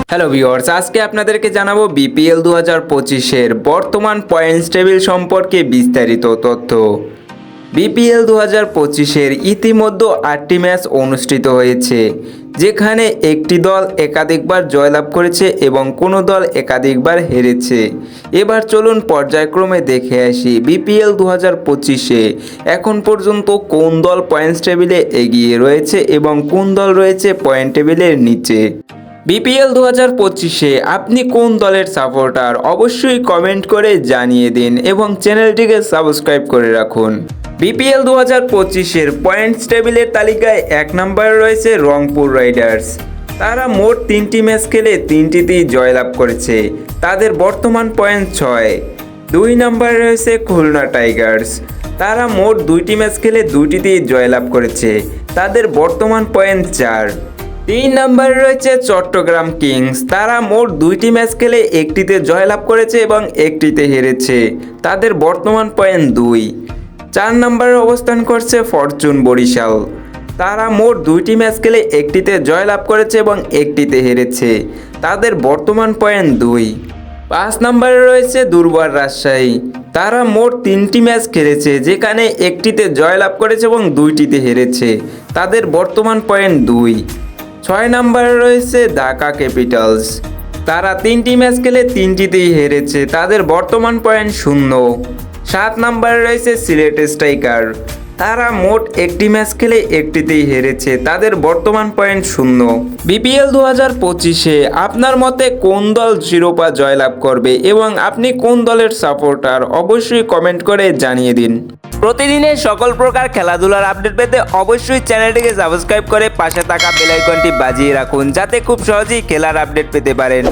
Hello viewers, আজকে আপনাদেরকে জানাবো বিপিএল 2025-এর বর্তমান পয়েন্টস টেবিল সম্পর্কে বিস্তারিত তথ্য। বিপিএল 2025-এর ইতিমধ্যে 8টি ম্যাচ অনুষ্ঠিত হয়েছে, যেখানে একটি দল একাধিকবার জয়লাভ করেছে এবং কোনো দল একাধিকবার হেরেছে। এবার চলুন পর্যায়ক্রমে দেখে আসি বিপিএল 2025-এ এখন পর্যন্ত কোন দল পয়েন্টস টেবিলে এগিয়ে রয়েছে এবং কোন দল রয়েছে পয়েন্ট টেবিলের নিচে। বিপিএল 2025-এ আপনি কোন দলের সাপোর্টার অবশ্যই কমেন্ট করে জানিয়ে দিন এবং চ্যানেলটিকে সাবস্ক্রাইব করে রাখুন। বিপিএল 2025-এর পয়েন্টস টেবিলের তালিকায় 1 নম্বরে রয়েছে রংপুর রাইডার্স। তারা মোট 3টি ম্যাচ খেলে 3টিতেই জয়লাভ করেছে, তাদের বর্তমান পয়েন্ট 6। 2 নম্বরে রয়েছে খুলনা টাইগার্স। তারা মোট 2টি ম্যাচ খেলে 2টিতেই জয়লাভ করেছে, তাদের বর্তমান পয়েন্ট 4। 3 নম্বরে রয়েছে চট্টগ্রাম কিংস। তারা মোট 2টি ম্যাচ খেলে একটিতে জয়লাভ করেছে এবং একটিতে হেরেছে, তাদের বর্তমান পয়েন্ট 2। 4 নম্বরে অবস্থান করছে ফরচুন বরিশাল। তারা মোট 2টি ম্যাচ খেলে একটিতে জয়লাভ করেছে এবং একটিতে হেরেছে, তাদের বর্তমান পয়েন্ট 2। 5 নম্বরে রয়েছে দুর্বার রাজশাহী। তারা মোট 3টি ম্যাচ খেলেছে, যেখানে একটিতে জয়লাভ করেছে এবং 2টিতে হেরেছে, তাদের বর্তমান পয়েন্ট 2। 6 নম্বরে রয়েছে ঢাকা ক্যাপিটালস। তারা 3টি ম্যাচ খেলে 3টিতেই হেরেছে, তাদের বর্তমান পয়েন্ট 0। 7 নম্বরে রয়েছে সিলেট স্ট্রাইকার। তারা মোট 1টি ম্যাচ খেলে একটিতেই হেরেছে, তাদের বর্তমান পয়েন্ট 0। বিপিএল 2025-এ আপনার মতে কোন দল শিরোপা জয়লাভ করবে এবং আপনি কোন দলের সাপোর্টার অবশ্যই কমেন্ট করে জানিয়ে দিন। প্রতিদিনের সকল প্রকার খেলাধুলার আপডেট পেতে অবশ্যই চ্যানেলটিকে সাবস্ক্রাইব করে পাশে থাকা বেল আইকনটি বাজিয়ে রাখুন, যাতে খুব সহজেই খেলার আপডেট পেতে পারেন।